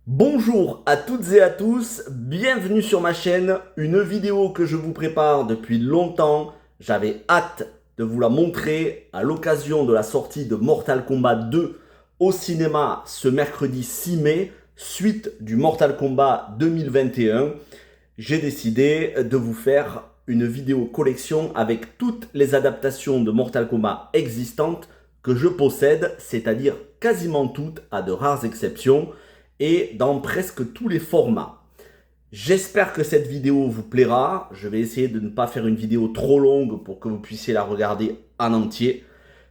Bonjour à toutes et à tous, bienvenue sur ma chaîne, une vidéo que je vous prépare depuis longtemps. J'avais hâte de vous la montrer à l'occasion de la sortie de Mortal Kombat 2 au cinéma ce mercredi 6 mai, suite du Mortal Kombat 2021. J'ai décidé de vous faire une vidéo collection avec toutes les adaptations de Mortal Kombat existantes que je possède, c'est-à-dire quasiment toutes, à de rares exceptions, et dans presque tous les formats. J'espère que cette vidéo vous plaira. Je vais essayer de ne pas faire une vidéo trop longue pour que vous puissiez la regarder en entier.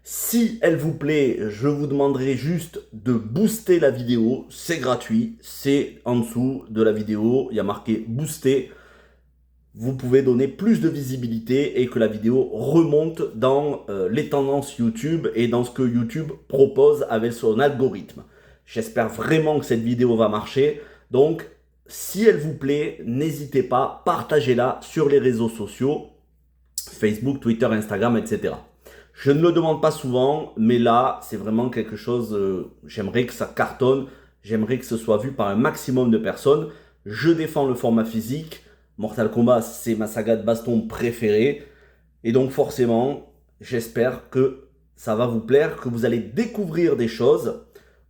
Si elle vous plaît, je vous demanderai juste de booster la vidéo. C'est gratuit, c'est en dessous de la vidéo. Il y a marqué booster. Vous pouvez donner plus de visibilité et que la vidéo remonte dans les tendances YouTube et dans ce que YouTube propose avec son algorithme. J'espère vraiment que cette vidéo va marcher. Donc, si elle vous plaît, n'hésitez pas, partagez-la sur les réseaux sociaux, Facebook, Twitter, Instagram, etc. Je ne le demande pas souvent, mais là, c'est vraiment quelque chose, j'aimerais que ça cartonne, j'aimerais que ce soit vu par un maximum de personnes. Je défends le format physique. Mortal Kombat, c'est ma saga de baston préférée. Et donc forcément, j'espère que ça va vous plaire, que vous allez découvrir des choses.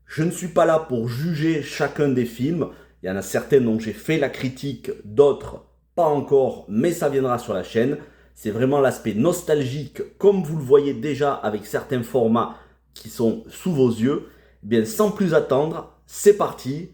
Je ne suis pas là pour juger chacun des films. Il y en a certains dont j'ai fait la critique, d'autres pas encore, mais ça viendra sur la chaîne. C'est vraiment l'aspect nostalgique, comme vous le voyez déjà avec certains formats qui sont sous vos yeux. Eh bien, sans plus attendre, c'est parti.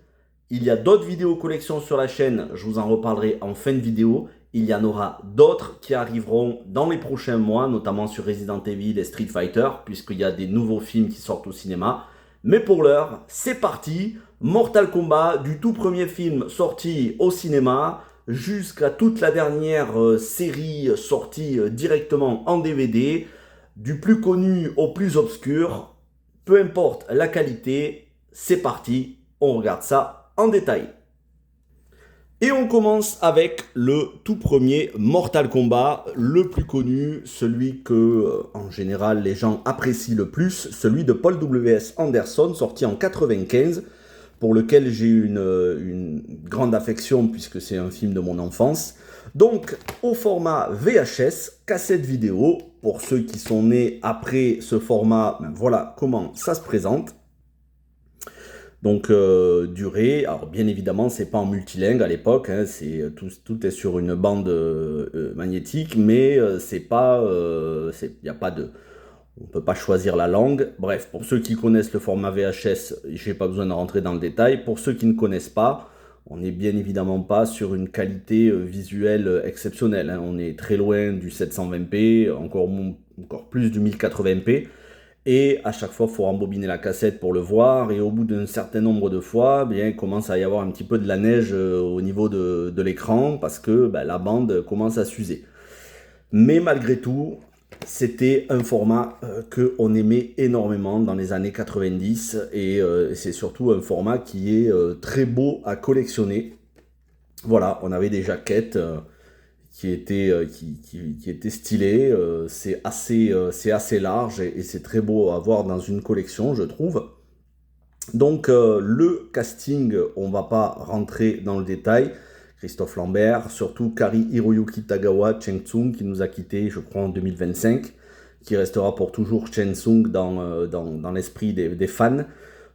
Il y a d'autres vidéos collections sur la chaîne, je vous en reparlerai en fin de vidéo. Il y en aura d'autres qui arriveront dans les prochains mois, notamment sur Resident Evil et Street Fighter, puisqu'il y a des nouveaux films qui sortent au cinéma. Mais pour l'heure, c'est parti. Mortal Kombat, du tout premier film sorti au cinéma, jusqu'à toute la dernière série sortie directement en DVD, du plus connu au plus obscur, peu importe la qualité, c'est parti, on regarde ça en détail. Et on commence avec le tout premier Mortal Kombat, le plus connu, celui que en général les gens apprécient le plus, celui de Paul W.S. Anderson, sorti en 95, pour lequel j'ai une grande affection puisque c'est un film de mon enfance. Donc au format VHS, cassette vidéo, pour ceux qui sont nés après ce format, ben voilà comment ça se présente. Donc durée, alors bien évidemment c'est pas en multilingue à l'époque, hein, tout est sur une bande magnétique, mais c'est pas, y a pas de, on peut pas choisir la langue. Bref, pour ceux qui connaissent le format VHS, j'ai pas besoin de rentrer dans le détail. Pour ceux qui ne connaissent pas, on n'est bien évidemment pas sur une qualité visuelle exceptionnelle, hein. On est très loin du 720p, encore plus du 1080p. Et à chaque fois, il faut rembobiner la cassette pour le voir. Et au bout d'un certain nombre de fois, bien, il commence à y avoir un petit peu de la neige au niveau de l'écran parce que ben, la bande commence à s'user. Mais malgré tout, c'était un format qu'on aimait énormément dans les années 90. Et c'est surtout un format qui est très beau à collectionner. Voilà, on avait des jaquettes qui était stylé. C'est assez large et c'est très beau à voir dans une collection, je trouve. Donc le casting, on va pas rentrer dans le détail. Christophe Lambert, surtout Kari Hiroyuki Tagawa, Shang Tsung, qui nous a quittés, je crois, en 2025, qui restera pour toujours Shang Tsung dans l'esprit des fans.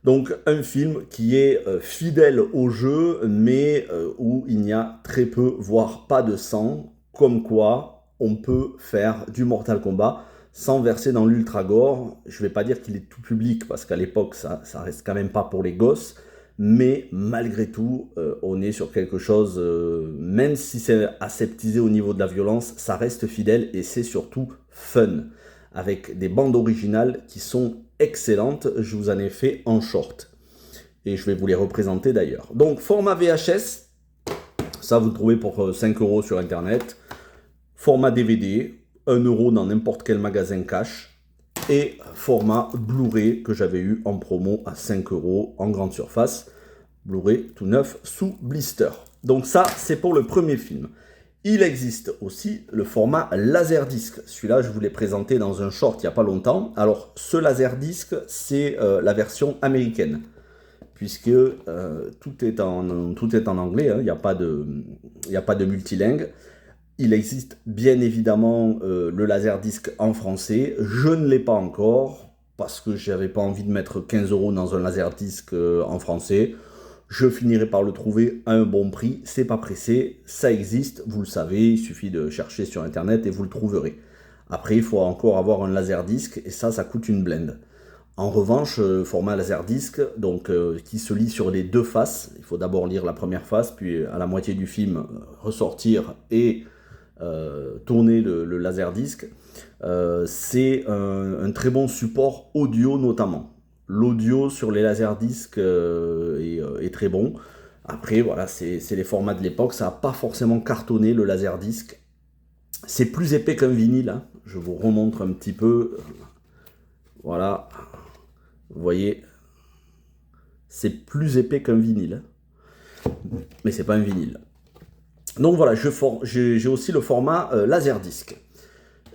Donc un film qui est fidèle au jeu, mais où il n'y a très peu, voire pas de sang, comme quoi on peut faire du Mortal Kombat sans verser dans l'ultra gore. Je ne vais pas dire qu'il est tout public, parce qu'à l'époque, ça reste quand même pas pour les gosses, mais malgré tout, on est sur quelque chose, même si c'est aseptisé au niveau de la violence, ça reste fidèle et c'est surtout fun, avec des bandes originales qui sont excellentes. Je vous en ai fait en short et je vais vous les représenter d'ailleurs. Donc format VHS, ça vous le trouvez pour 5 € sur internet. Format DVD, 1 € dans n'importe quel magasin cash. Et format Blu-ray que j'avais eu en promo à 5 € en grande surface. Blu-ray tout neuf sous blister. Donc ça, c'est pour le premier film. Il existe aussi le format Laserdisc. Celui-là, je vous l'ai présenté dans un short il n'y a pas longtemps. Alors, ce Laserdisc, c'est la version américaine. puisque tout est en anglais, hein, il n'y a pas de multilingue. Il existe bien évidemment le Laserdisc en français. Je ne l'ai pas encore, parce que je n'avais pas envie de mettre 15 € dans un Laserdisc en français. Je finirai par le trouver à un bon prix, c'est pas pressé, ça existe, vous le savez, il suffit de chercher sur internet et vous le trouverez. Après, il faut encore avoir un Laserdisc et ça coûte une blinde. En revanche, format Laserdisc, donc qui se lit sur les deux faces, il faut d'abord lire la première face, puis à la moitié du film ressortir et tourner le Laserdisc, c'est un très bon support audio notamment. L'audio sur les Laserdiscs est très bon. Après, voilà, c'est les formats de l'époque, ça n'a pas forcément cartonné le Laserdisc. C'est plus épais qu'un vinyle, hein. Je vous remontre un petit peu. Voilà, vous voyez, c'est plus épais qu'un vinyle, mais c'est pas un vinyle. Donc voilà, j'ai aussi le format Laserdisc.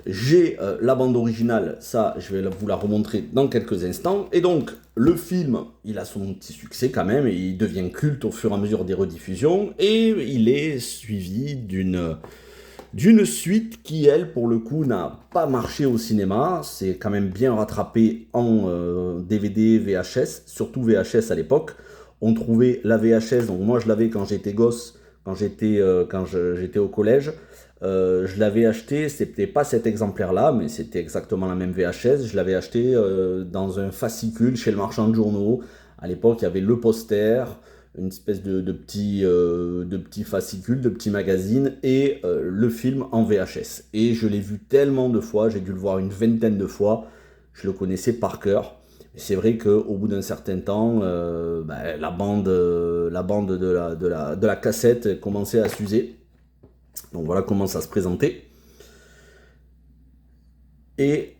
J'ai la bande originale, ça je vais vous la remontrer dans quelques instants. Et donc le film, il a son petit succès quand même, et il devient culte au fur et à mesure des rediffusions. Et il est suivi d'une suite qui, elle, pour le coup, n'a pas marché au cinéma. C'est quand même bien rattrapé en DVD, VHS, surtout VHS à l'époque. On trouvait la VHS, donc moi je l'avais quand j'étais gosse, quand j'étais au collège. Je l'avais acheté, c'était pas cet exemplaire-là, mais c'était exactement la même VHS. Je l'avais acheté dans un fascicule chez le marchand de journaux. À l'époque, il y avait le poster, une espèce de petit fascicule, de petit magazine, et le film en VHS. Et je l'ai vu tellement de fois, j'ai dû le voir une vingtaine de fois, je le connaissais par cœur. C'est vrai qu'au bout d'un certain temps, la bande de la cassette commençait à s'user. Donc voilà comment ça se présentait. Et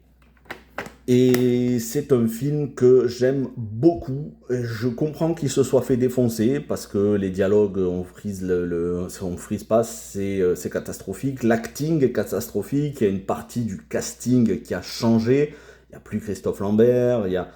c'est un film que j'aime beaucoup. Je comprends qu'il se soit fait défoncer parce que les dialogues, on frise pas, c'est catastrophique. L'acting est catastrophique. Il y a une partie du casting qui a changé. Il n'y a plus Christophe Lambert, il y a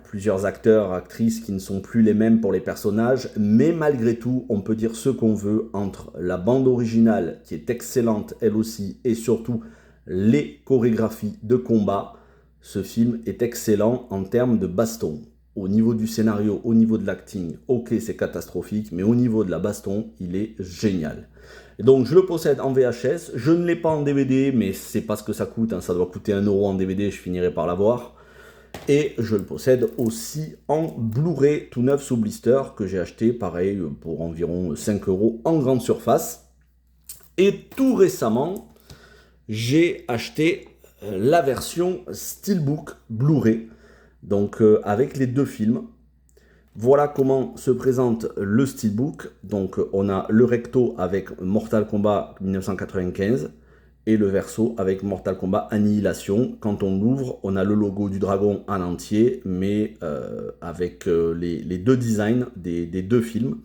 plusieurs acteurs, actrices qui ne sont plus les mêmes pour les personnages, mais malgré tout, on peut dire ce qu'on veut entre la bande originale, qui est excellente elle aussi, et surtout les chorégraphies de combat. Ce film est excellent en termes de baston. Au niveau du scénario, au niveau de l'acting, ok, c'est catastrophique, mais au niveau de la baston, il est génial. Et donc je le possède en VHS, je ne l'ai pas en DVD, mais c'est pas ce que ça coûte, hein. Ça doit coûter 1 € en DVD, je finirai par l'avoir. Et je le possède aussi en Blu-ray tout neuf sous blister, que j'ai acheté pareil pour environ 5 € en grande surface. Et tout récemment, j'ai acheté la version Steelbook Blu-ray, donc avec les deux films. Voilà comment se présente le Steelbook. Donc on a le recto avec Mortal Kombat 1995 et le verso avec Mortal Kombat Annihilation. Quand on l'ouvre, on a le logo du dragon en entier, mais avec les deux designs des deux films.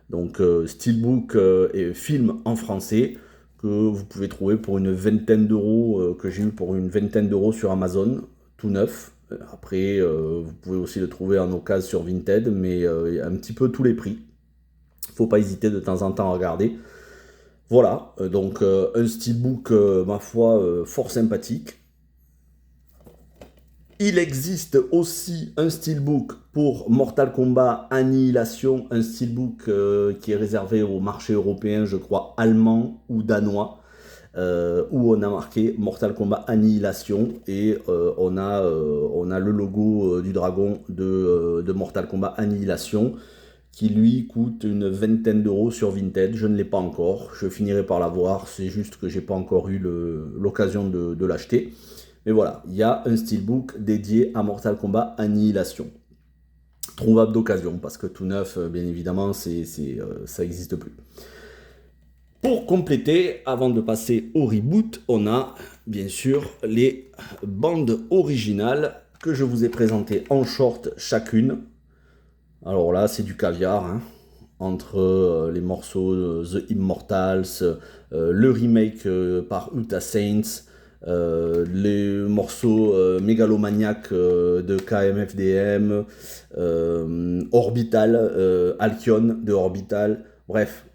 Donc Steelbook et film en français, que vous pouvez trouver pour une vingtaine d'euros, que j'ai eu pour une vingtaine d'euros sur Amazon, tout neuf. Après, vous pouvez aussi le trouver en occasion sur Vinted, mais un petit peu tous les prix. Faut pas hésiter de temps en temps à regarder. Voilà, donc un steelbook, ma foi, fort sympathique. Il existe aussi un steelbook pour Mortal Kombat Annihilation, un steelbook qui est réservé au marché européen, je crois, allemand ou danois, où on a marqué Mortal Kombat Annihilation et on a le logo du dragon de Mortal Kombat Annihilation, qui lui coûte une vingtaine d'euros sur Vinted. Je ne l'ai pas encore, je finirai par l'avoir, c'est juste que j'ai pas encore eu l'occasion de l'acheter. Mais voilà, il y a un steelbook dédié à Mortal Kombat Annihilation. Trouvable d'occasion, parce que tout neuf, bien évidemment, ça n'existe plus. Pour compléter, avant de passer au reboot, on a bien sûr les bandes originales que je vous ai présentées en short chacune. Alors là, c'est du caviar, hein, entre les morceaux The Immortals, le remake par Utah Saints, les morceaux mégalomaniaques de KMFDM, Orbital, Alcyon de Orbital, bref,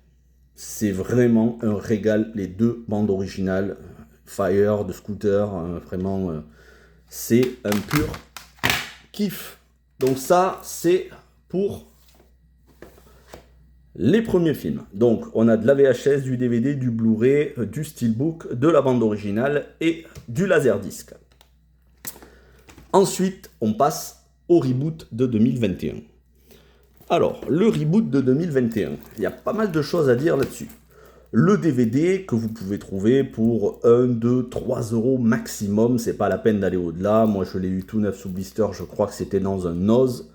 c'est vraiment un régal, les deux bandes originales, Fire de Scooter, vraiment, c'est un pur kiff. Donc ça, c'est pour les premiers films. Donc, on a de la VHS, du DVD, du Blu-ray, du Steelbook, de la bande originale et du Laserdisc. Ensuite, on passe au reboot de 2021. Alors, le reboot de 2021, il y a pas mal de choses à dire là-dessus. Le DVD que vous pouvez trouver pour 1, 2, 3 euros maximum, c'est pas la peine d'aller au-delà. Moi, je l'ai eu tout neuf sous blister, je crois que c'était dans un Oz.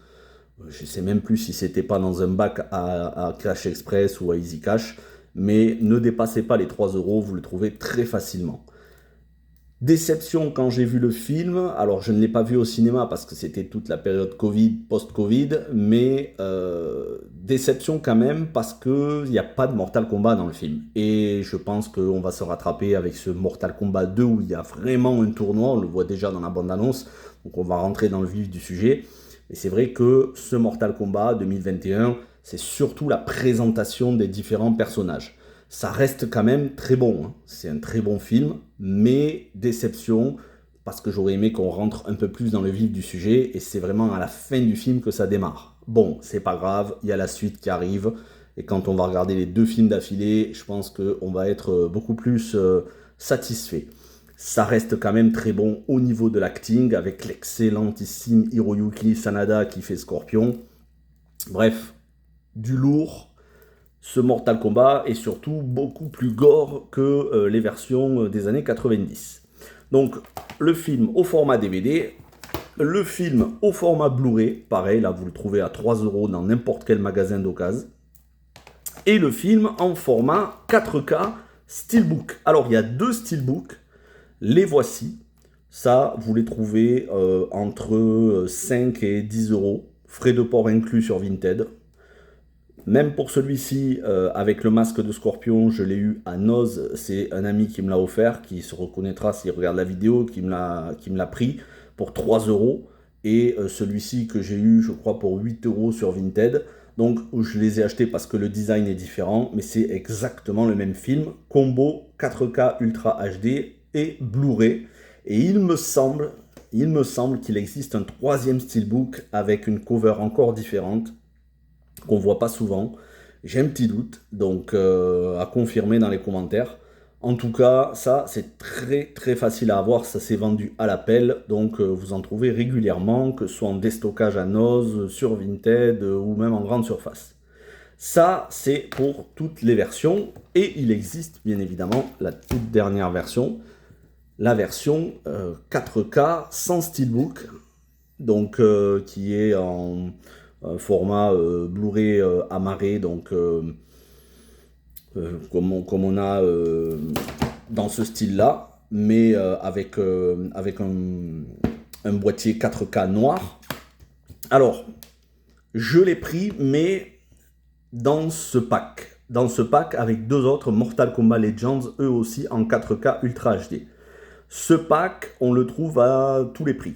Je ne sais même plus si c'était pas dans un bac à Cash Express ou à Easy Cash, mais ne dépassez pas les 3 euros, vous le trouvez très facilement. Déception quand j'ai vu le film, alors je ne l'ai pas vu au cinéma parce que c'était toute la période Covid, post-Covid, mais déception quand même parce qu'il n'y a pas de Mortal Kombat dans le film. Et je pense qu'on va se rattraper avec ce Mortal Kombat 2 où il y a vraiment un tournoi, on le voit déjà dans la bande-annonce, donc on va rentrer dans le vif du sujet. Et c'est vrai que ce Mortal Kombat 2021, c'est surtout la présentation des différents personnages. Ça reste quand même très bon, hein. C'est un très bon film, mais déception, parce que j'aurais aimé qu'on rentre un peu plus dans le vif du sujet, et c'est vraiment à la fin du film que ça démarre. Bon, c'est pas grave, il y a la suite qui arrive, et quand on va regarder les 2 films d'affilée, je pense qu'on va être beaucoup plus satisfait. Ça reste quand même très bon au niveau de l'acting, avec l'excellentissime Hiroyuki Sanada qui fait Scorpion. Bref, du lourd. Ce Mortal Kombat est surtout beaucoup plus gore que les versions des années 90. Donc, le film au format DVD, le film au format Blu-ray, pareil, là vous le trouvez à 3 euros dans n'importe quel magasin d'occasion, et le film en format 4K Steelbook. Alors, il y a 2 Steelbooks, les voici. Ça, vous les trouvez entre 5 et 10 euros, frais de port inclus sur Vinted. Même pour celui-ci, avec le masque de Scorpion, je l'ai eu à Noz. C'est un ami qui me l'a offert, qui se reconnaîtra s'il regarde la vidéo, qui me l'a pris pour 3 euros. Et celui-ci que j'ai eu, je crois, pour 8 euros sur Vinted. Donc, je les ai achetés parce que le design est différent, mais c'est exactement le même film. Combo 4K Ultra HD et Blu-ray. Et il me semble qu'il existe un 3e Steelbook avec une cover encore différente, qu'on voit pas souvent. J'ai un petit doute, donc à confirmer dans les commentaires. En tout cas, ça c'est très très facile à avoir, ça s'est vendu à l'appel, donc vous en trouvez régulièrement, que ce soit en déstockage à Noz, sur Vinted ou même en grande surface. Ça c'est pour toutes les versions, et il existe bien évidemment la toute dernière version, la version 4K sans Steelbook, donc qui est en format Blu-ray amarré, donc comme on a dans ce style-là, mais avec un boîtier 4K noir. Alors, je l'ai pris, mais dans ce pack avec 2 autres Mortal Kombat Legends, eux aussi en 4K Ultra HD. Ce pack, on le trouve à tous les prix.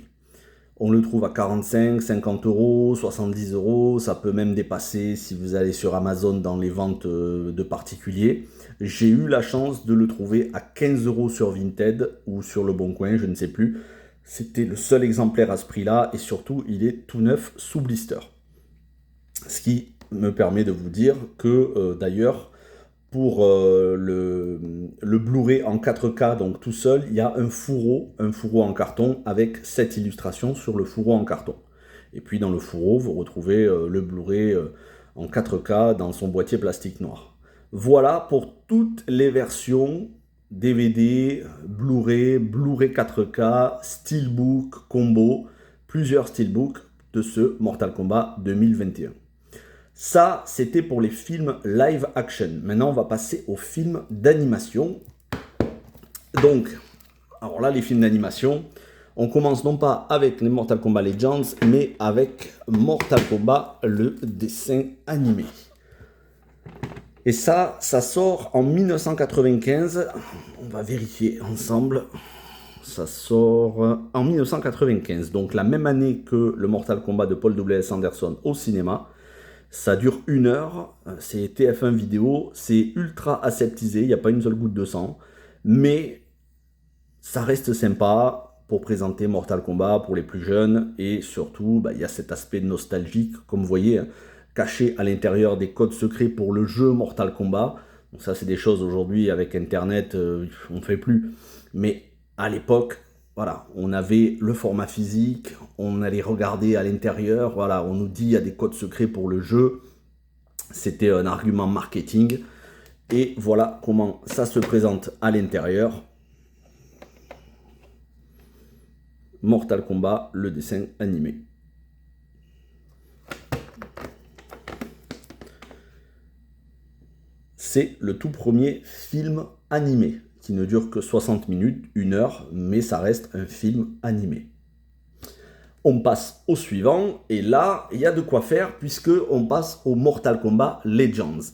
On le trouve à 45, 50 euros, 70 euros, ça peut même dépasser si vous allez sur Amazon dans les ventes de particuliers. J'ai eu la chance de le trouver à 15 euros sur Vinted ou sur Le Bon Coin, je ne sais plus. C'était le seul exemplaire à ce prix-là et surtout, il est tout neuf sous blister. Ce qui me permet de vous dire que d'ailleurs, pour le Blu-ray en 4K, donc tout seul, il y a un fourreau en carton avec cette illustration sur le fourreau en carton. Et puis dans le fourreau, vous retrouvez le Blu-ray en 4K dans son boîtier plastique noir. Voilà pour toutes les versions DVD, Blu-ray, Blu-ray 4K, Steelbook, combo, plusieurs Steelbooks de ce Mortal Kombat 2021. Ça, c'était pour les films live action. Maintenant, on va passer aux films d'animation. Donc, alors là, les films d'animation, on commence non pas avec les Mortal Kombat Legends, mais avec Mortal Kombat, le dessin animé. Et ça sort en 1995. On va vérifier ensemble. ça sort en 1995, donc la même année que le Mortal Kombat de Paul W.S. Anderson au cinéma. Ça dure 1 heure, c'est TF1 vidéo, c'est ultra aseptisé, il n'y a pas une seule goutte de sang, mais ça reste sympa pour présenter Mortal Kombat pour les plus jeunes, et surtout, il y a cet aspect nostalgique, comme vous voyez, hein, caché à l'intérieur des codes secrets pour le jeu Mortal Kombat. Donc ça, c'est des choses aujourd'hui, avec Internet, on ne fait plus. Mais à l'époque, voilà, on avait le format physique, on allait regarder à l'intérieur, voilà, on nous dit il y a des codes secrets pour le jeu. C'était un argument marketing. Et voilà comment ça se présente à l'intérieur. Mortal Kombat, le dessin animé. C'est le tout premier film animé, qui ne dure que 60 minutes, 1 heure, mais ça reste un film animé. On passe au suivant, et là, il y a de quoi faire, puisque on passe au Mortal Kombat Legends,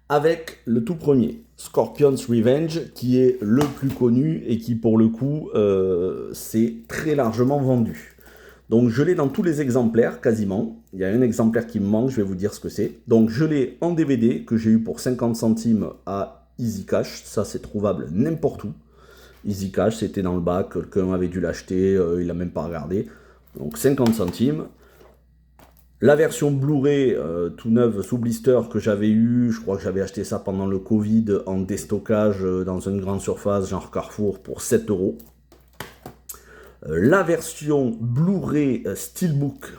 avec le tout premier, Scorpion's Revenge, qui est le plus connu, et qui, pour le coup, s'est très largement vendu. Donc je l'ai dans tous les exemplaires, quasiment. Il y a un exemplaire qui me manque, je vais vous dire ce que c'est. Donc je l'ai en DVD, que j'ai eu pour 50 centimes à Easy Cash. Ça, c'est trouvable n'importe où. Easy Cash, c'était dans le bac, quelqu'un avait dû l'acheter, il n'a même pas regardé. Donc 50 centimes. La version Blu-ray tout neuve sous blister que j'avais eu, je crois que j'avais acheté ça pendant le Covid en déstockage dans une grande surface, genre Carrefour, pour 7 €. La version Blu-ray Steelbook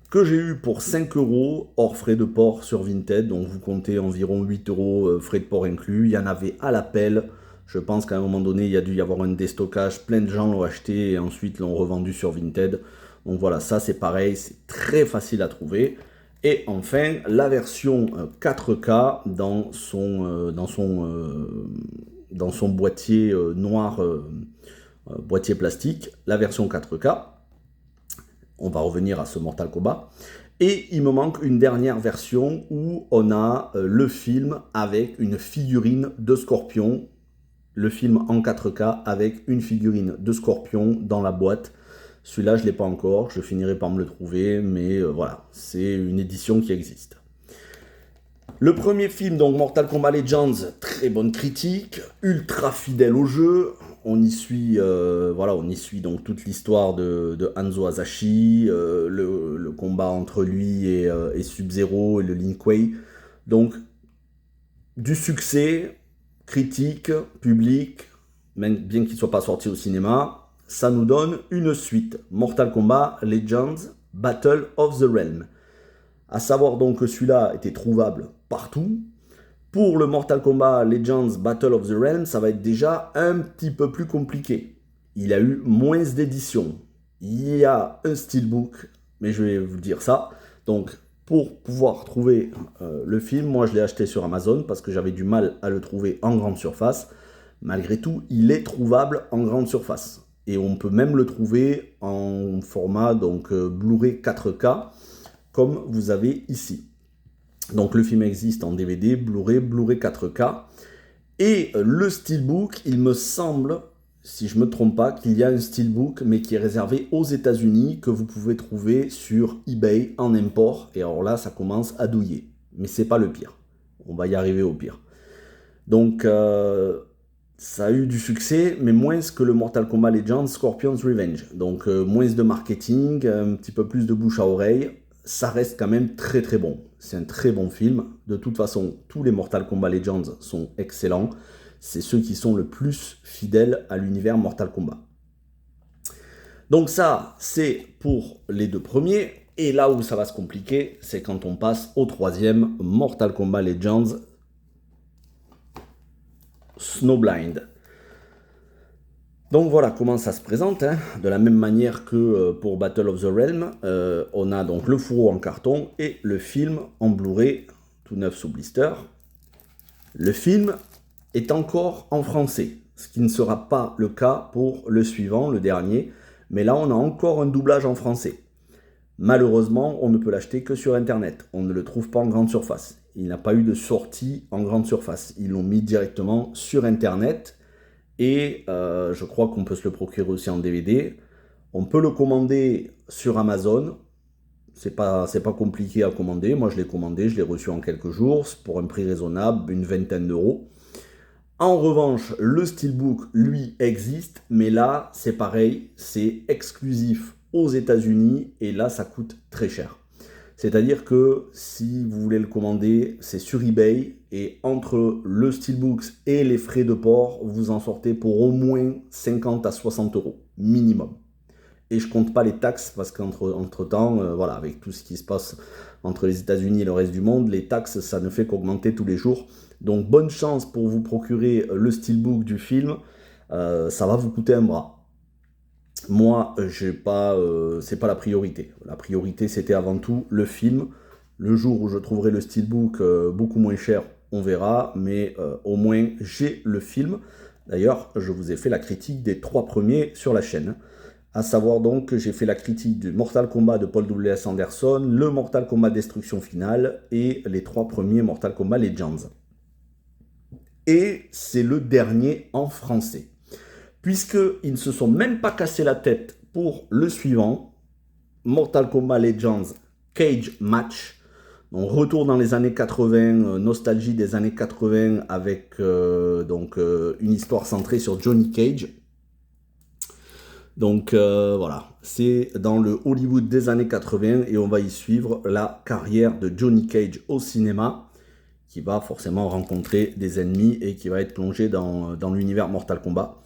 que j'ai eu pour 5 € hors frais de port sur Vinted, donc vous comptez environ 8 € frais de port inclus. Il y en avait à l'appel. Je pense qu'à un moment donné, il y a dû y avoir un déstockage. Plein de gens l'ont acheté et ensuite l'ont revendu sur Vinted. Donc voilà, ça c'est pareil, c'est très facile à trouver. Et enfin, la version 4K dans son boîtier noir, boîtier plastique, la version 4K. On va revenir à ce Mortal Kombat. Et il me manque une dernière version où on a le film avec une figurine de Scorpion. Le film en 4K avec une figurine de Scorpion dans la boîte. Celui-là, je ne l'ai pas encore, je finirai par me le trouver, mais voilà, c'est une édition qui existe. Le premier film, donc Mortal Kombat Legends, très bonne critique, ultra fidèle au jeu. On y suit, donc toute l'histoire de Hanzo Hasashi, le combat entre lui et Sub-Zero et le Lin Kuei. Donc, du succès, critique, public, même bien qu'il ne soit pas sorti au cinéma. Ça nous donne une suite, Mortal Kombat Legends Battle of the Realm. À savoir donc que celui-là était trouvable partout. Pour le Mortal Kombat Legends Battle of the Realm, ça va être déjà un petit peu plus compliqué. Il a eu moins d'éditions. Il y a un steelbook, mais je vais vous dire ça. Donc, pour pouvoir trouver le film, moi je l'ai acheté sur Amazon parce que j'avais du mal à le trouver en grande surface. Malgré tout, il est trouvable en grande surface. Et on peut même le trouver en format donc Blu-ray 4K, comme vous avez ici. Donc le film existe en DVD, Blu-ray, Blu-ray 4K. Et le steelbook, il me semble, si je ne me trompe pas, qu'il y a un steelbook, mais qui est réservé aux États-Unis, que vous pouvez trouver sur eBay en import. Et alors là, ça commence à douiller. Mais c'est pas le pire. On va y arriver au pire. Donc, ça a eu du succès, mais moins que le Mortal Kombat Legends Scorpion's Revenge. Donc, moins de marketing, un petit peu plus de bouche à oreille. Ça reste quand même très très bon. C'est un très bon film. De toute façon, tous les Mortal Kombat Legends sont excellents. C'est ceux qui sont le plus fidèles à l'univers Mortal Kombat. Donc ça, c'est pour les deux premiers. Et là où ça va se compliquer, c'est quand on passe au troisième, Mortal Kombat Legends Snowblind. Donc voilà comment ça se présente, hein. De la même manière que pour Battle of the Realm, on a donc le fourreau en carton et le film en Blu-ray, tout neuf sous blister. Le film est encore en français, ce qui ne sera pas le cas pour le suivant, le dernier, mais là on a encore un doublage en français. Malheureusement, on ne peut l'acheter que sur internet, on ne le trouve pas en grande surface. il n'a pas eu de sortie en grande surface. Ils l'ont mis directement sur Internet et je crois qu'on peut se le procurer aussi en DVD. On peut le commander sur Amazon. C'est pas compliqué à commander. Moi, je l'ai commandé, je l'ai reçu en quelques jours pour un prix raisonnable, une vingtaine d'euros. En revanche, le Steelbook, lui, existe, mais là, c'est pareil, c'est exclusif aux États-Unis et là, ça coûte très cher. C'est-à-dire que si vous voulez le commander, c'est sur eBay et entre le Steelbook et les frais de port, vous en sortez pour au moins 50 à 60 euros minimum. Et je compte pas les taxes parce qu'entre-temps, voilà, avec tout ce qui se passe entre les États-Unis et le reste du monde, les taxes, ça ne fait qu'augmenter tous les jours. Donc bonne chance pour vous procurer le Steelbook du film, ça va vous coûter un bras. Moi, c'est pas la priorité. La priorité, c'était avant tout le film. Le jour où je trouverai le Steelbook beaucoup moins cher, on verra, mais au moins j'ai le film. D'ailleurs, je vous ai fait la critique des 3 premiers sur la chaîne. À savoir donc que j'ai fait la critique du Mortal Kombat de Paul W.S. Anderson, le Mortal Kombat Destruction Finale et les 3 premiers Mortal Kombat Legends. Et c'est le dernier en français. Puisqu'ils ne se sont même pas cassé la tête pour le suivant, Mortal Kombat Legends Cage Match. Donc retour dans les années 80, nostalgie des années 80 avec une histoire centrée sur Johnny Cage. Donc voilà, c'est dans le Hollywood des années 80 et on va y suivre la carrière de Johnny Cage au cinéma qui va forcément rencontrer des ennemis et qui va être plongé dans l'univers Mortal Kombat.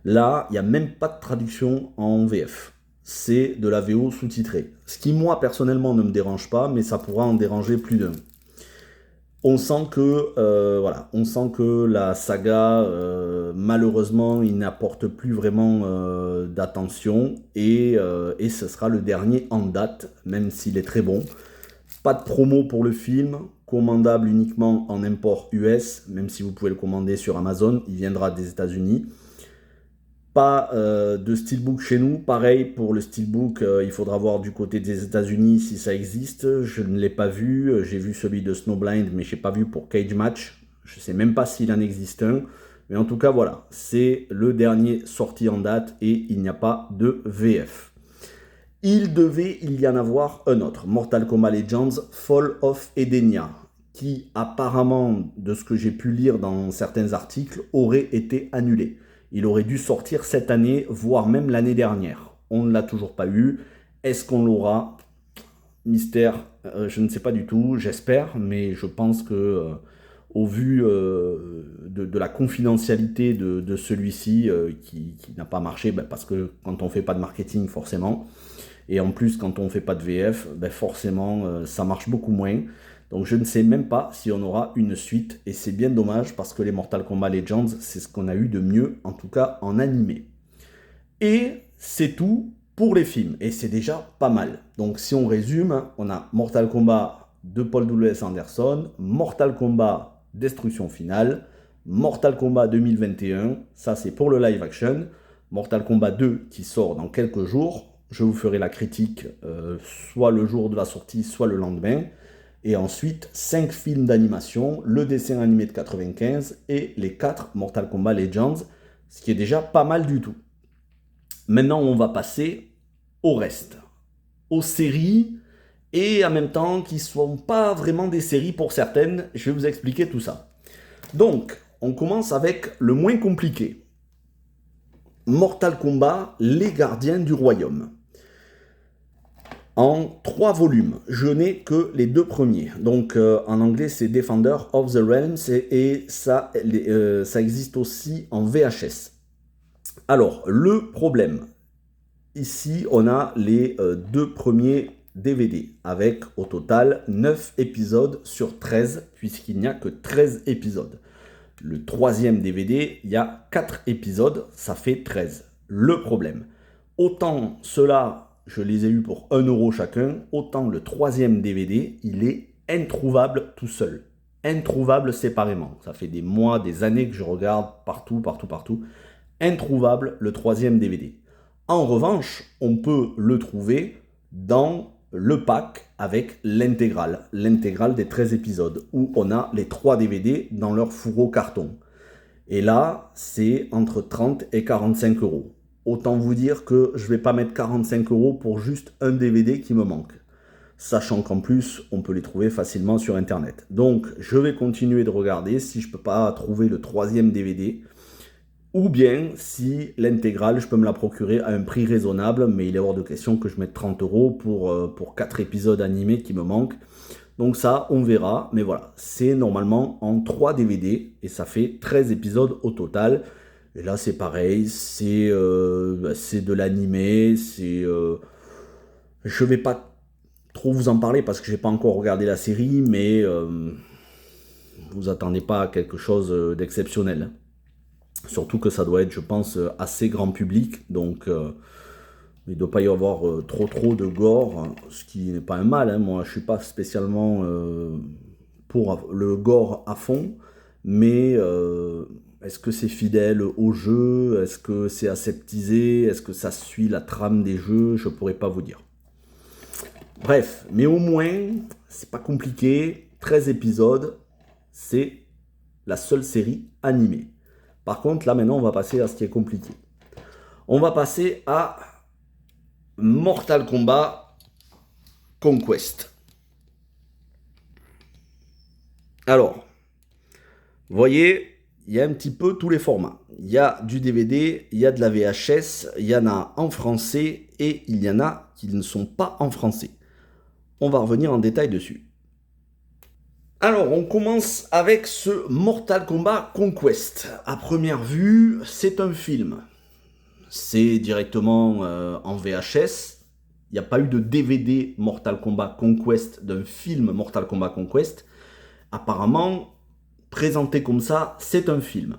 Là, il n'y a même pas de traduction en VF. C'est de la VO sous-titrée. Ce qui, moi, personnellement, ne me dérange pas, mais ça pourra en déranger plus d'un. On sent que la saga, malheureusement, il n'apporte plus vraiment d'attention et ce sera le dernier en date, même s'il est très bon. Pas de promo pour le film, commandable uniquement en import US, même si vous pouvez le commander sur Amazon, il viendra des États-Unis. Pas de Steelbook chez nous, pareil pour le Steelbook, il faudra voir du côté des États-Unis si ça existe, je ne l'ai pas vu, j'ai vu celui de Snowblind mais je n'ai pas vu pour Cage Match, je ne sais même pas s'il en existe un, mais en tout cas voilà, c'est le dernier sorti en date et il n'y a pas de VF. Il devait y en avoir un autre, Mortal Kombat Legends Fall of Edenia, qui apparemment, de ce que j'ai pu lire dans certains articles, aurait été annulé. Il aurait dû sortir cette année, voire même l'année dernière. On ne l'a toujours pas eu. Est-ce qu'on l'aura? Mystère, je ne sais pas du tout, j'espère, mais je pense que, au vu de la confidentialité de celui-ci, qui n'a pas marché, parce que quand on ne fait pas de marketing, forcément, et en plus, quand on ne fait pas de VF, forcément, ça marche beaucoup moins. Donc je ne sais même pas si on aura une suite, et c'est bien dommage parce que les Mortal Kombat Legends, c'est ce qu'on a eu de mieux, en tout cas en animé. Et c'est tout pour les films, et c'est déjà pas mal. Donc si on résume, on a Mortal Kombat de Paul W.S. Anderson, Mortal Kombat Destruction Finale, Mortal Kombat 2021, ça c'est pour le live action, Mortal Kombat 2 qui sort dans quelques jours, je vous ferai la critique soit le jour de la sortie, soit le lendemain. Et ensuite, 5 films d'animation, le dessin animé de 95 et les 4 Mortal Kombat Legends, ce qui est déjà pas mal du tout. Maintenant, on va passer au reste, aux séries, et en même temps qui ne sont pas vraiment des séries pour certaines. Je vais vous expliquer tout ça. Donc, on commence avec le moins compliqué. Mortal Kombat, les gardiens du royaume. En 3 volumes. Je n'ai que les 2 premiers. Donc en anglais c'est Defender of the Realms et ça existe aussi en VHS. Alors le problème, ici on a les 2 premiers DVD avec au total 9 épisodes sur 13 puisqu'il n'y a que 13 épisodes. Le 3e DVD, il y a 4 épisodes, ça fait 13. Le problème, autant cela... Je les ai eus pour 1 € chacun, autant le 3e DVD, il est introuvable tout seul. Introuvable séparément. Ça fait des mois, des années que je regarde partout. Introuvable le 3e DVD. En revanche, on peut le trouver dans le pack avec l'intégrale des 13 épisodes, où on a les 3 DVD dans leur fourreau carton. Et là, c'est entre 30 et 45 euros. Autant vous dire que je ne vais pas mettre 45 euros pour juste un DVD qui me manque. Sachant qu'en plus, on peut les trouver facilement sur Internet. Donc, je vais continuer de regarder si je ne peux pas trouver le 3e DVD. Ou bien, si l'intégrale, je peux me la procurer à un prix raisonnable, mais il est hors de question que je mette 30 euros pour 4 épisodes animés qui me manquent. Donc ça, on verra. Mais voilà, c'est normalement en 3 DVD et ça fait 13 épisodes au total. Et là, c'est pareil, c'est de l'animé, je vais pas trop vous en parler parce que j'ai pas encore regardé la série, mais vous attendez pas à quelque chose d'exceptionnel. Surtout que ça doit être, je pense, assez grand public, donc il ne doit pas y avoir trop de gore, ce qui n'est pas un mal, hein. Moi je suis pas spécialement pour le gore à fond, mais est-ce que c'est fidèle au jeu? Est-ce que c'est aseptisé? Est-ce que ça suit la trame des jeux? Je pourrais pas vous dire. Bref, mais au moins, c'est pas compliqué, 13 épisodes, c'est la seule série animée. Par contre, là maintenant, on va passer à ce qui est compliqué. On va passer à Mortal Kombat Conquest. Alors, vous voyez, il y a un petit peu tous les formats. Il y a du DVD, il y a de la VHS, il y en a en français et il y en a qui ne sont pas en français. On va revenir en détail dessus. Alors, on commence avec ce Mortal Kombat Conquest. À première vue, c'est un film. C'est directement en VHS. Il n'y a pas eu de DVD Mortal Kombat Conquest, d'un film Mortal Kombat Conquest. Apparemment, présenté comme ça, c'est un film.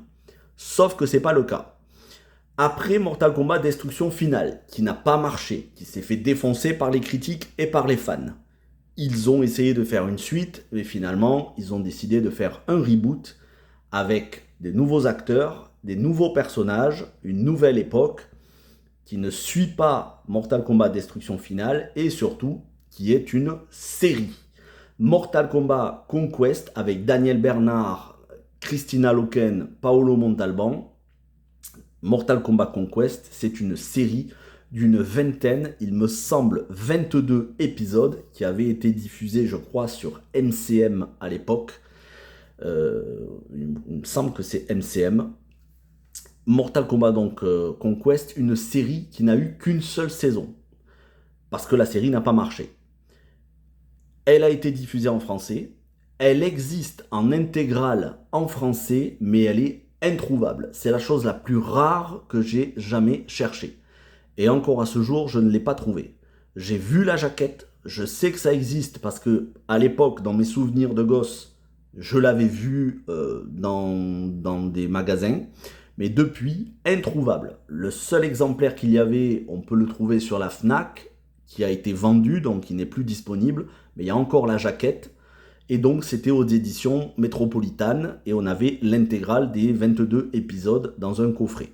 Sauf que c'est pas le cas. Après Mortal Kombat Destruction Finale, qui n'a pas marché, qui s'est fait défoncer par les critiques et par les fans. Ils ont essayé de faire une suite, mais finalement, ils ont décidé de faire un reboot avec des nouveaux acteurs, des nouveaux personnages, une nouvelle époque, qui ne suit pas Mortal Kombat Destruction Finale, et surtout, qui est une série. Mortal Kombat Conquest, avec Daniel Bernard, Christina Loken, Paolo Montalban. Mortal Kombat Conquest, c'est une série d'une vingtaine, il me semble 22 épisodes, qui avaient été diffusés, je crois, sur MCM à l'époque. Il me semble que c'est MCM. Mortal Kombat donc Conquest, une série qui n'a eu qu'une seule saison, parce que la série n'a pas marché. Elle a été diffusée en français, elle existe en intégrale en français, mais elle est introuvable. C'est la chose la plus rare que j'ai jamais cherchée. Et encore à ce jour, je ne l'ai pas trouvée. J'ai vu la jaquette, je sais que ça existe parce que à l'époque, dans mes souvenirs de gosse, je l'avais vu dans des magasins, mais depuis, introuvable. Le seul exemplaire qu'il y avait, on peut le trouver sur la Fnac, qui a été vendu, donc il n'est plus disponible, mais il y a encore la jaquette. Et donc c'était aux éditions Métropolitanes, et on avait l'intégrale des 22 épisodes dans un coffret.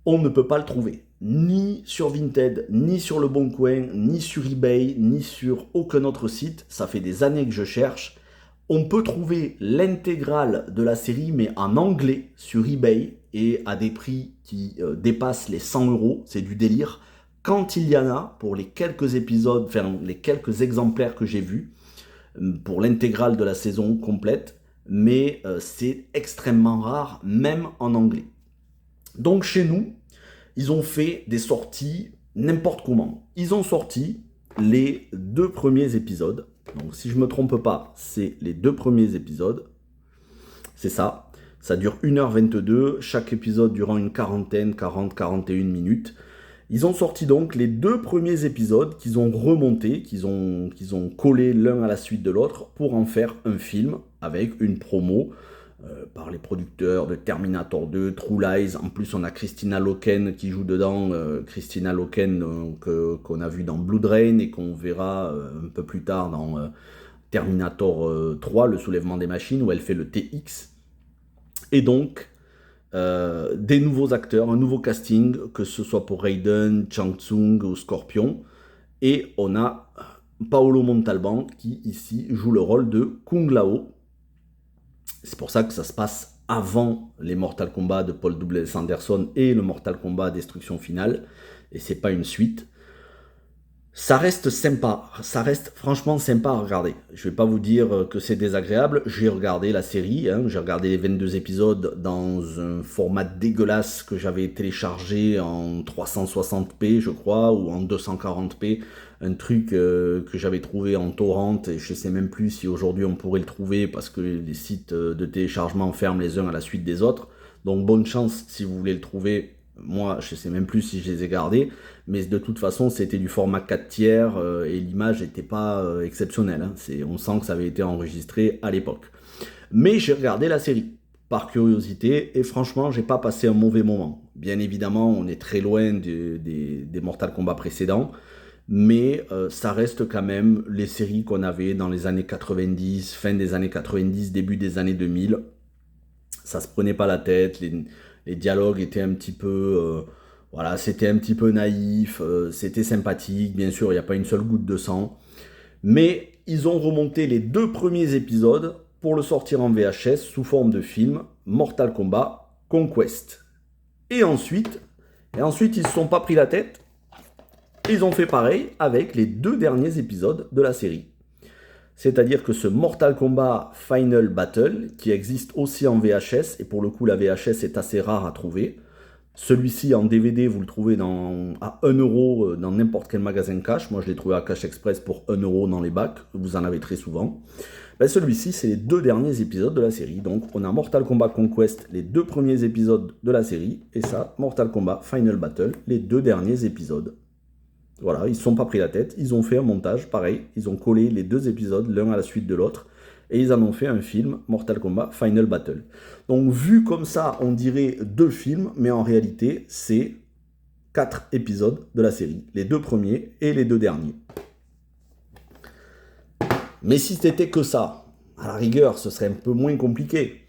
On ne peut pas le trouver, ni sur Vinted, ni sur Le Bon Coin, ni sur eBay, ni sur aucun autre site. Ça fait des années que je cherche. On peut trouver l'intégrale de la série, mais en anglais, sur eBay, et à des prix qui dépassent les 100 euros. C'est du délire. Quand il y en a, pour les quelques épisodes, enfin les quelques exemplaires que j'ai vus, pour l'intégrale de la saison complète, mais c'est extrêmement rare, même en anglais. Donc chez nous, ils ont fait des sorties n'importe comment. Ils ont sorti les 2 premiers épisodes. Donc si je ne me trompe pas, c'est les 2 premiers épisodes. C'est ça. Ça dure 1h22, chaque épisode durant une quarantaine, 40-41 minutes. Ils ont sorti donc les 2 premiers épisodes qu'ils ont remontés, qu'ils ont collés l'un à la suite de l'autre pour en faire un film avec une promo par les producteurs de Terminator 2, True Lies. En plus, on a Christina Loken qui joue dedans. Christina Loken qu'on a vu dans Blood Rain et qu'on verra un peu plus tard dans Terminator 3, le soulèvement des machines, où elle fait le TX. Et donc, des nouveaux acteurs, un nouveau casting, que ce soit pour Raiden, Shang Tsung ou Scorpion. Et on a Paolo Montalban qui ici joue le rôle de Kung Lao. C'est pour ça que ça se passe avant les Mortal Kombat de Paul W.S. Anderson et le Mortal Kombat Destruction Finale. Et c'est pas une suite. Ça reste sympa, ça reste franchement sympa à regarder. Je vais pas vous dire que c'est désagréable, j'ai regardé la série, j'ai regardé les 22 épisodes dans un format dégueulasse que j'avais téléchargé en 360p je crois, ou en 240p, un truc que j'avais trouvé en torrent, et je sais même plus si aujourd'hui on pourrait le trouver parce que les sites de téléchargement ferment les uns à la suite des autres. Donc bonne chance si vous voulez le trouver. Moi, je sais même plus si je les ai gardés, mais de toute façon, c'était du format 4 tiers et l'image n'était pas exceptionnelle. On sent que ça avait été enregistré à l'époque. Mais j'ai regardé la série par curiosité et franchement, j'ai pas passé un mauvais moment. Bien évidemment, on est très loin des Mortal Kombat précédents, mais ça reste quand même les séries qu'on avait dans les années 90, fin des années 90, début des années 2000. Ça se prenait pas la tête, les dialogues étaient un petit peu... voilà, c'était un petit peu naïf, c'était sympathique, bien sûr, il n'y a pas une seule goutte de sang. Mais ils ont remonté les 2 premiers épisodes pour le sortir en VHS sous forme de film, Mortal Kombat Conquest. Et ensuite, ils ne se sont pas pris la tête, ils ont fait pareil avec les 2 derniers épisodes de la série. C'est-à-dire que ce Mortal Kombat Final Battle, qui existe aussi en VHS, et pour le coup la VHS est assez rare à trouver, celui-ci en DVD vous le trouvez à 1€ dans n'importe quel magasin cash, moi je l'ai trouvé à Cash Express pour 1€ dans les bacs, vous en avez très souvent. Ben, celui-ci c'est les 2 derniers épisodes de la série, donc on a Mortal Kombat Conquest, les 2 premiers épisodes de la série, et ça, Mortal Kombat Final Battle, les 2 derniers épisodes. Voilà, ils ne se sont pas pris la tête, ils ont fait un montage, pareil, ils ont collé les 2 épisodes l'un à la suite de l'autre, et ils en ont fait un film, Mortal Kombat Final Battle. Donc vu comme ça, on dirait 2 films, mais en réalité, c'est 4 épisodes de la série, les 2 premiers et les 2 derniers. Mais si c'était que ça, à la rigueur, ce serait un peu moins compliqué.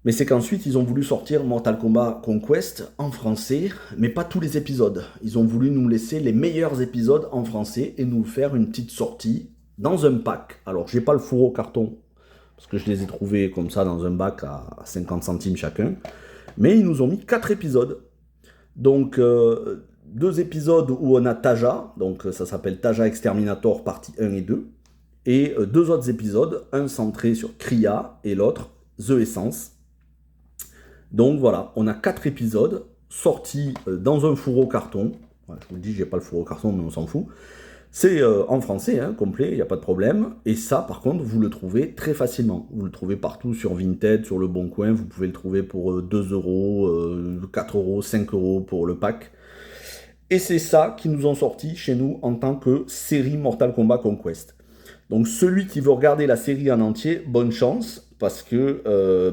Mais c'est qu'ensuite, ils ont voulu sortir Mortal Kombat Conquest en français, mais pas tous les épisodes. Ils ont voulu nous laisser les meilleurs épisodes en français et nous faire une petite sortie dans un pack. Alors, j'ai pas le fourreau carton, parce que je les ai trouvés comme ça dans un bac à 50 centimes chacun. Mais ils nous ont mis 4 épisodes. Donc, 2 épisodes où on a Taja, donc ça s'appelle Taja Exterminator partie 1 et 2. Et 2 autres épisodes, un centré sur Kriya et l'autre, The Essence. Donc voilà, on a 4 épisodes sortis dans un fourreau carton. Ouais, je vous le dis, j'ai pas le fourreau carton, mais on s'en fout. C'est en français, complet, il n'y a pas de problème. Et ça, par contre, vous le trouvez très facilement. Vous le trouvez partout sur Vinted, sur Le Bon Coin. Vous pouvez le trouver pour 2€, 4€, 5€ pour le pack. Et c'est ça qui nous ont sorti chez nous en tant que série Mortal Kombat Conquest. Donc celui qui veut regarder la série en entier, bonne chance. Parce que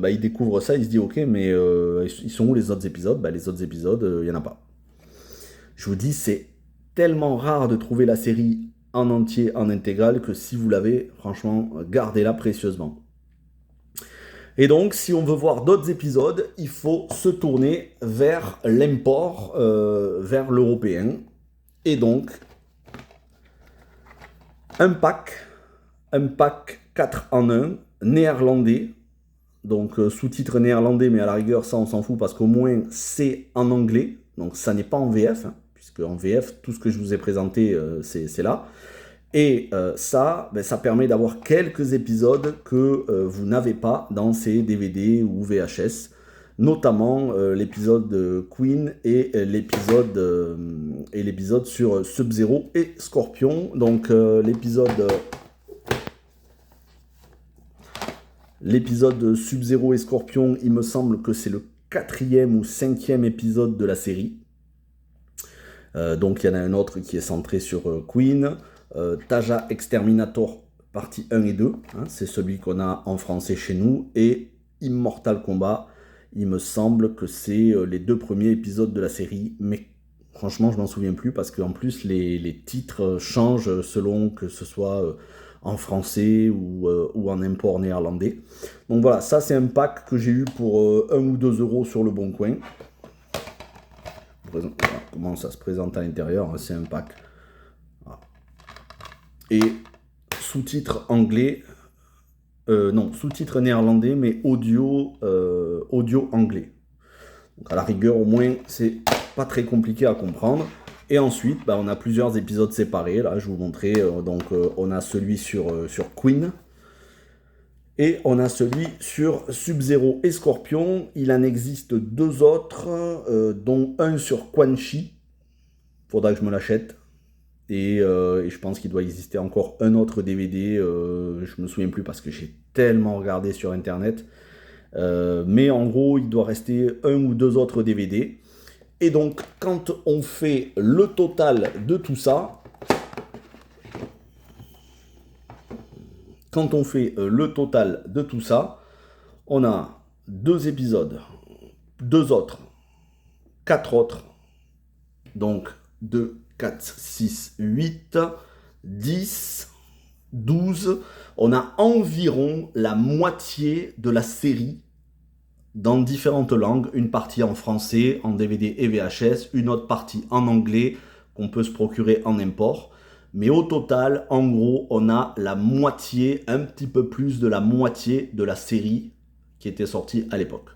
il découvre ça, il se dit ok, mais ils sont où les autres épisodes? Les autres épisodes, il n'y en a pas. Je vous dis, c'est tellement rare de trouver la série en entier, en intégrale, que si vous l'avez, franchement, gardez-la précieusement. Et donc, si on veut voir d'autres épisodes, il faut se tourner vers l'import, vers l'européen. Et donc, un pack 4 en 1, néerlandais, donc sous-titre néerlandais, mais à la rigueur, ça on s'en fout parce qu'au moins c'est en anglais, donc ça n'est pas en VF, puisque en VF, tout ce que je vous ai présenté, c'est là. Et ça permet d'avoir quelques épisodes que vous n'avez pas dans ces DVD ou VHS, notamment l'épisode Queen et l'épisode sur Sub-Zero et Scorpion. Donc l'épisode Sub-Zero et Scorpion, il me semble que c'est le 4e ou 5e épisode de la série. Donc il y en a un autre qui est centré sur Queen. Taja Exterminator partie 1 et 2, c'est celui qu'on a en français chez nous. Et Immortal Kombat, il me semble que c'est les 2 premiers épisodes de la série. Mais franchement, je m'en souviens plus parce qu'en plus les titres changent selon que ce soit... en français ou en import néerlandais. Donc voilà, ça c'est un pack que j'ai eu pour 1 ou 2€ sur Le Bon Coin. Voilà comment ça se présente à l'intérieur, c'est un pack et sous-titres anglais, non, sous-titres néerlandais, mais audio anglais. Donc à la rigueur, au moins, c'est pas très compliqué à comprendre. Et ensuite, on a plusieurs épisodes séparés. Là, je vous montrais. On a celui sur Queen. Et on a celui sur Sub-Zero et Scorpion. Il en existe 2 autres, dont un sur Quan Chi. Faudra que je me l'achète. Et je pense qu'il doit exister encore un autre DVD. Je me souviens plus parce que j'ai tellement regardé sur Internet. Mais en gros, il doit rester 1 ou 2 autres DVD. Et donc, quand on fait le total de tout ça, on a 2 épisodes, 2 autres, 4 autres, donc 2, 4, 6, 8, 10, 12. On a environ la moitié de la série dans différentes langues, une partie en français, en DVD et VHS, une autre partie en anglais qu'on peut se procurer en import. Mais au total, en gros, on a la moitié, un petit peu plus de la moitié de la série qui était sortie à l'époque.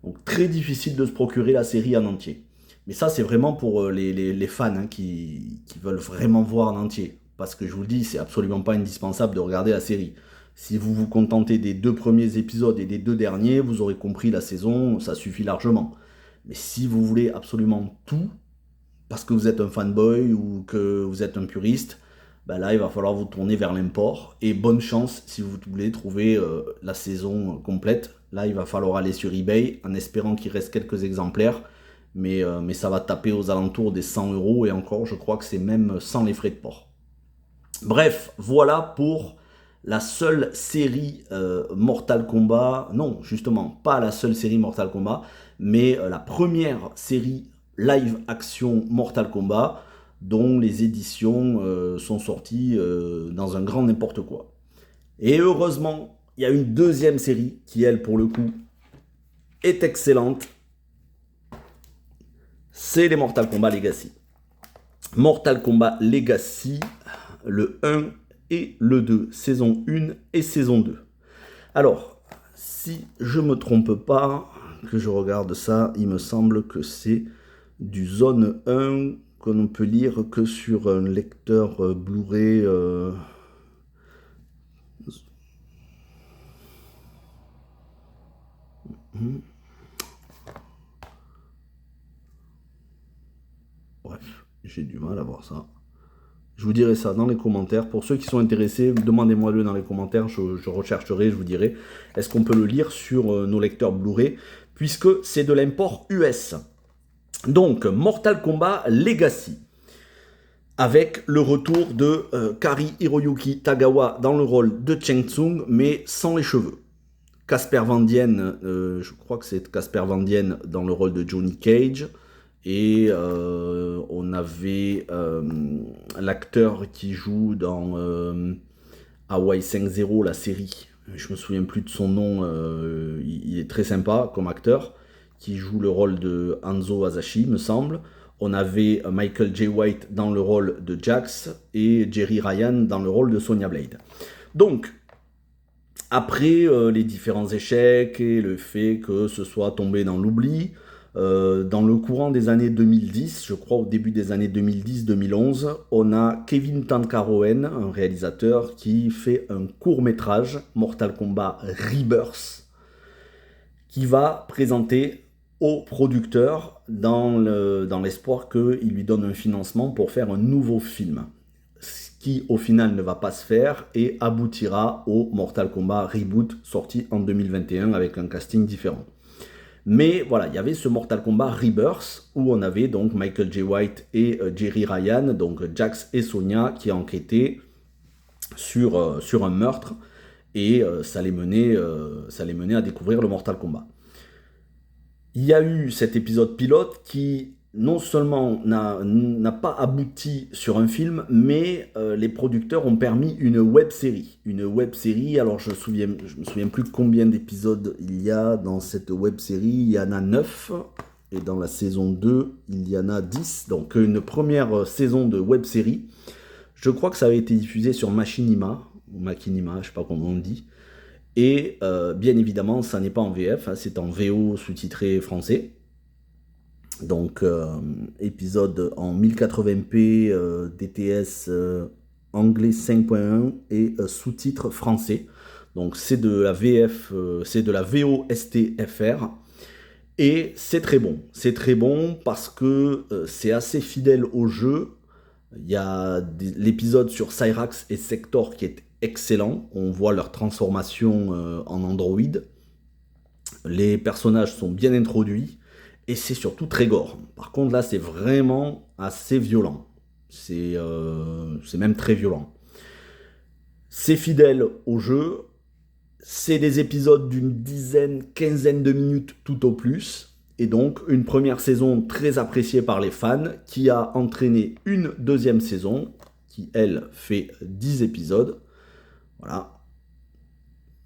Donc très difficile de se procurer la série en entier. Mais ça, c'est vraiment pour les fans qui veulent vraiment voir en entier. Parce que je vous le dis, c'est absolument pas indispensable de regarder la série. Si vous vous contentez des 2 premiers épisodes et des 2 derniers, vous aurez compris la saison, ça suffit largement. Mais si vous voulez absolument tout, parce que vous êtes un fanboy ou que vous êtes un puriste, là, il va falloir vous tourner vers l'import. Et bonne chance si vous voulez trouver la saison complète. Là, il va falloir aller sur eBay en espérant qu'il reste quelques exemplaires. Mais ça va taper aux alentours des 100 € et encore, je crois que c'est même sans les frais de port. Bref, voilà pour la seule série Mortal Kombat. Non, justement, pas la seule série Mortal Kombat, mais la première série live action Mortal Kombat dont les éditions sont sorties dans un grand n'importe quoi. Et heureusement, il y a une deuxième série qui, elle, pour le coup, est excellente. C'est les Mortal Kombat Legacy. Mortal Kombat Legacy, le 1 et le 2, saison 1 et saison 2. Alors, si je me trompe pas, que je regarde ça, il me semble que c'est du zone 1 qu'on ne peut lire que sur un lecteur Blu-ray. Bref, j'ai du mal à voir ça. Je vous dirai ça dans les commentaires. Pour ceux qui sont intéressés, demandez-moi-le dans les commentaires. Je rechercherai, je vous dirai. Est-ce qu'on peut le lire sur nos lecteurs Blu-ray, puisque c'est de l'import US. Donc, Mortal Kombat Legacy. Avec le retour de Kari Hiroyuki Tagawa dans le rôle de Shang Tsung, mais sans les cheveux. Casper Van Dien, je crois que c'est Casper Van Dien dans le rôle de Johnny Cage. Et on avait l'acteur qui joue dans Hawaii 5-0, la série. Je me souviens plus de son nom, il est très sympa comme acteur, qui joue le rôle de Hanzo Hasashi, me semble. On avait Michael J. White dans le rôle de Jax et Jerry Ryan dans le rôle de Sonya Blade. Donc, après les différents échecs et le fait que ce soit tombé dans l'oubli, dans le courant des années 2010, je crois au début des années 2010-2011, on a Kevin Tankaroen, un réalisateur, qui fait un court-métrage, Mortal Kombat Rebirth, qui va présenter au producteur dans l'espoir qu'il lui donne un financement pour faire un nouveau film. Ce qui au final ne va pas se faire et aboutira au Mortal Kombat Reboot sorti en 2021 avec un casting différent. Mais voilà, il y avait ce Mortal Kombat Rebirth où on avait donc Michael J. White et Jerry Ryan, donc Jax et Sonya, qui enquêtaient sur un meurtre et ça les menait à découvrir le Mortal Kombat. Il y a eu cet épisode pilote qui non seulement n'a pas abouti sur un film, mais les producteurs ont permis une web série. Une web série, alors je me souviens plus combien d'épisodes il y a dans cette web série. Il y en a 9, et dans la saison 2, il y en a 10. Donc une première saison de web série. Je crois que ça avait été diffusé sur Machinima, ou Machinima, je ne sais pas comment on dit. Et bien évidemment, ça n'est pas en VF, hein, c'est en VO sous-titré français. Donc, épisode en 1080p, DTS anglais 5.1 et sous-titre français. Donc, c'est de la VF, c'est de la VOSTFR. Et c'est très bon. C'est très bon parce que c'est assez fidèle au jeu. Il y a l'épisode sur Cyrax et Sector qui est excellent. On voit leur transformation en Android. Les personnages sont bien introduits. Et c'est surtout très gore. Par contre, là, c'est vraiment assez violent. C'est même très violent. C'est fidèle au jeu. C'est des épisodes d'une dizaine, quinzaine de minutes tout au plus. Et donc, une première saison très appréciée par les fans qui a entraîné une deuxième saison qui, elle, fait 10 épisodes. Voilà.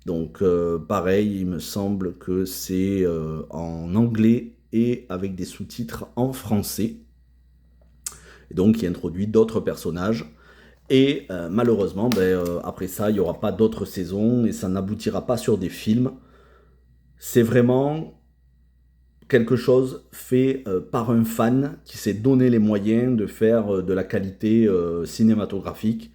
Donc, pareil, il me semble que c'est en anglais et avec des sous-titres en français. Et donc, il introduit d'autres personnages. Et malheureusement, après ça, il n'y aura pas d'autres saisons et ça n'aboutira pas sur des films. C'est vraiment quelque chose fait par un fan qui s'est donné les moyens de faire de la qualité cinématographique.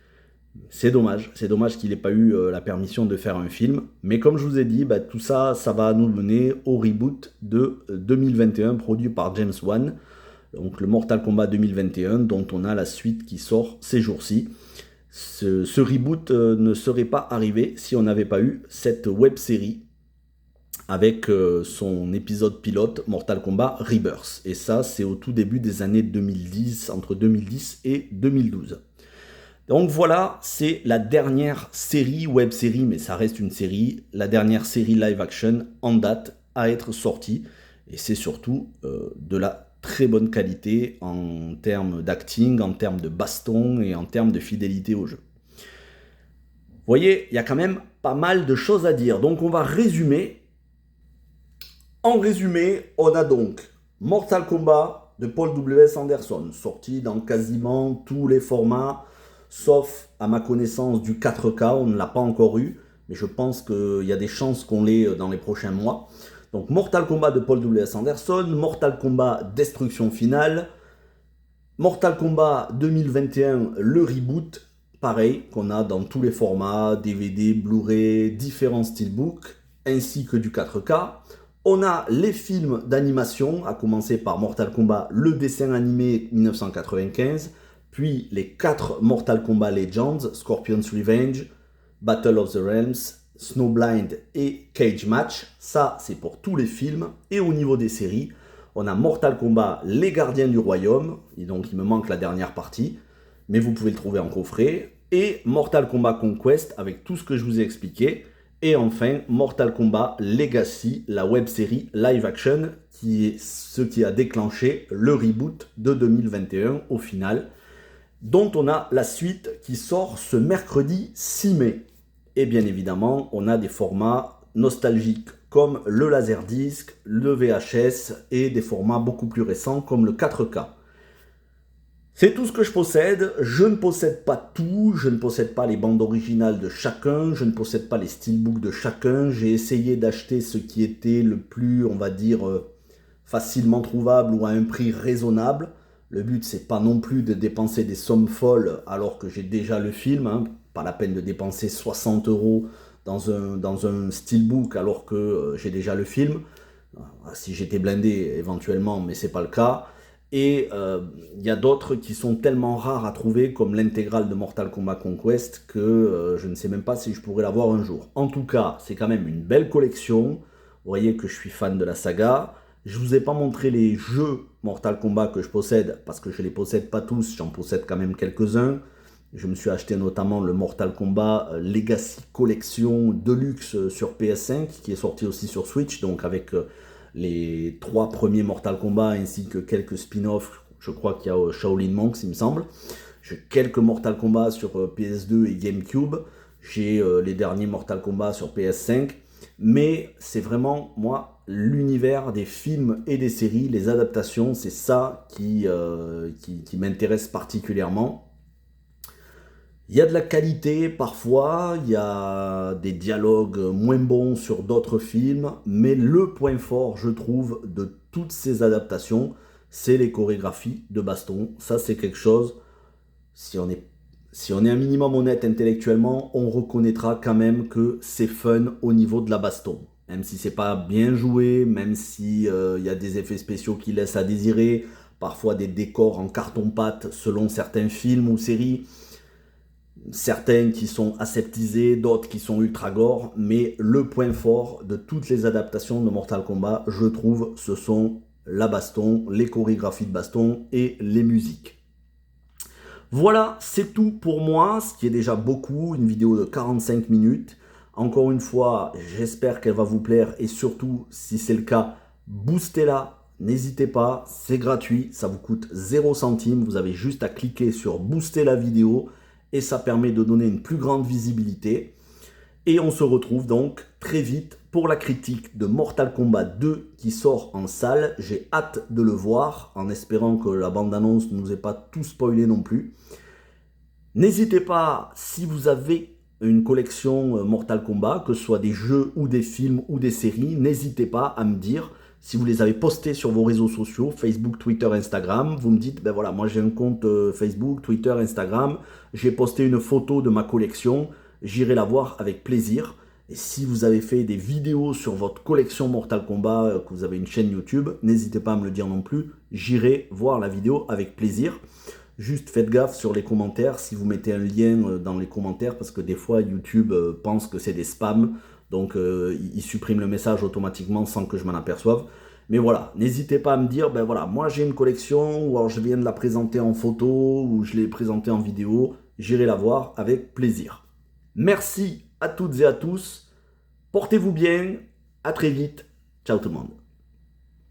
C'est dommage qu'il n'ait pas eu la permission de faire un film. Mais comme je vous ai dit, tout ça, ça va nous mener au reboot de 2021 produit par James Wan. Donc le Mortal Kombat 2021 dont on a la suite qui sort ces jours-ci. Ce reboot ne serait pas arrivé si on n'avait pas eu cette web-série avec son épisode pilote Mortal Kombat Rebirth. Et ça, c'est au tout début des années 2010, entre 2010 et 2012. Donc voilà, c'est la dernière série, web-série, mais ça reste une série, la dernière série live-action en date à être sortie. Et c'est surtout de la très bonne qualité en termes d'acting, en termes de baston et en termes de fidélité au jeu. Vous voyez, il y a quand même pas mal de choses à dire. Donc on va résumer. En résumé, on a donc Mortal Kombat de Paul W.S. Anderson, sorti dans quasiment tous les formats, sauf à ma connaissance du 4K, on ne l'a pas encore eu, mais je pense qu'il y a des chances qu'on l'ait dans les prochains mois. Donc Mortal Kombat de Paul W.S. Anderson, Mortal Kombat Destruction Finale, Mortal Kombat 2021, le reboot, pareil, qu'on a dans tous les formats, DVD, Blu-ray, différents steelbooks, ainsi que du 4K. On a les films d'animation, à commencer par Mortal Kombat, le dessin animé 1995, puis les 4 Mortal Kombat Legends, Scorpion's Revenge, Battle of the Realms, Snowblind et Cage Match. Ça, c'est pour tous les films. Et au niveau des séries, on a Mortal Kombat Les Gardiens du Royaume, et donc il me manque la dernière partie, mais vous pouvez le trouver en coffret, et Mortal Kombat Conquest avec tout ce que je vous ai expliqué. Et enfin, Mortal Kombat Legacy, la web-série live-action, qui est ce qui a déclenché le reboot de 2021 au final, dont on a la suite qui sort ce mercredi 6 mai. Et bien évidemment, on a des formats nostalgiques comme le Laserdisc, le VHS et des formats beaucoup plus récents comme le 4K. C'est tout ce que je possède. Je ne possède pas tout, je ne possède pas les bandes originales de chacun, je ne possède pas les steelbooks de chacun. J'ai essayé d'acheter ce qui était le plus, on va dire, facilement trouvable ou à un prix raisonnable. Le but, c'est pas non plus de dépenser des sommes folles alors que j'ai déjà le film. Hein. Pas la peine de dépenser 60 € dans un steelbook alors que j'ai déjà le film. Si j'étais blindé éventuellement, mais c'est pas le cas. Et il y a d'autres qui sont tellement rares à trouver, comme l'intégrale de Mortal Kombat Conquest, que je ne sais même pas si je pourrais l'avoir un jour. En tout cas, c'est quand même une belle collection. Vous voyez que je suis fan de la saga. Je ne vous ai pas montré les jeux Mortal Kombat que je possède, parce que je ne les possède pas tous, j'en possède quand même quelques-uns. Je me suis acheté notamment le Mortal Kombat Legacy Collection Deluxe sur PS5, qui est sorti aussi sur Switch, donc avec les 3 premiers Mortal Kombat ainsi que quelques spin-offs. Je crois qu'il y a Shaolin Monks, il me semble. J'ai quelques Mortal Kombat sur PS2 et GameCube. J'ai les derniers Mortal Kombat sur PS5. Mais c'est vraiment, moi, l'univers des films et des séries, les adaptations, c'est ça qui m'intéresse particulièrement. Il y a de la qualité parfois, il y a des dialogues moins bons sur d'autres films, mais le point fort, je trouve, de toutes ces adaptations, c'est les chorégraphies de baston. Ça, c'est quelque chose, si on est un minimum honnête intellectuellement, on reconnaîtra quand même que c'est fun au niveau de la baston. Même si c'est pas bien joué, même si il y a des effets spéciaux qui laissent à désirer, parfois des décors en carton-pâte selon certains films ou séries, certains qui sont aseptisés, d'autres qui sont ultra gore, mais le point fort de toutes les adaptations de Mortal Kombat, je trouve, ce sont la baston, les chorégraphies de baston et les musiques. Voilà, c'est tout pour moi, ce qui est déjà beaucoup, une vidéo de 45 minutes. Encore une fois, j'espère qu'elle va vous plaire et surtout, si c'est le cas, boostez-la. N'hésitez pas, c'est gratuit, ça vous coûte 0 centime. Vous avez juste à cliquer sur booster la vidéo et ça permet de donner une plus grande visibilité. Et on se retrouve donc très vite pour la critique de Mortal Kombat 2 qui sort en salle. J'ai hâte de le voir en espérant que la bande-annonce ne nous ait pas tout spoilé non plus. N'hésitez pas, si vous avez une collection Mortal Kombat, que ce soit des jeux ou des films ou des séries, n'hésitez pas à me dire si vous les avez postés sur vos réseaux sociaux, Facebook, Twitter, Instagram. Vous me dites, ben voilà, moi j'ai un compte Facebook, Twitter, Instagram, j'ai posté une photo de ma collection, j'irai la voir avec plaisir. Et si vous avez fait des vidéos sur votre collection Mortal Kombat, que vous avez une chaîne YouTube, n'hésitez pas à me le dire non plus, j'irai voir la vidéo avec plaisir. Juste faites gaffe sur les commentaires, si vous mettez un lien dans les commentaires, parce que des fois YouTube pense que c'est des spams, donc il supprime le message automatiquement sans que je m'en aperçoive. Mais voilà, n'hésitez pas à me dire, ben voilà, moi j'ai une collection, ou alors je viens de la présenter en photo, ou je l'ai présentée en vidéo, j'irai la voir avec plaisir. Merci à toutes et à tous, portez-vous bien, à très vite, ciao tout le monde.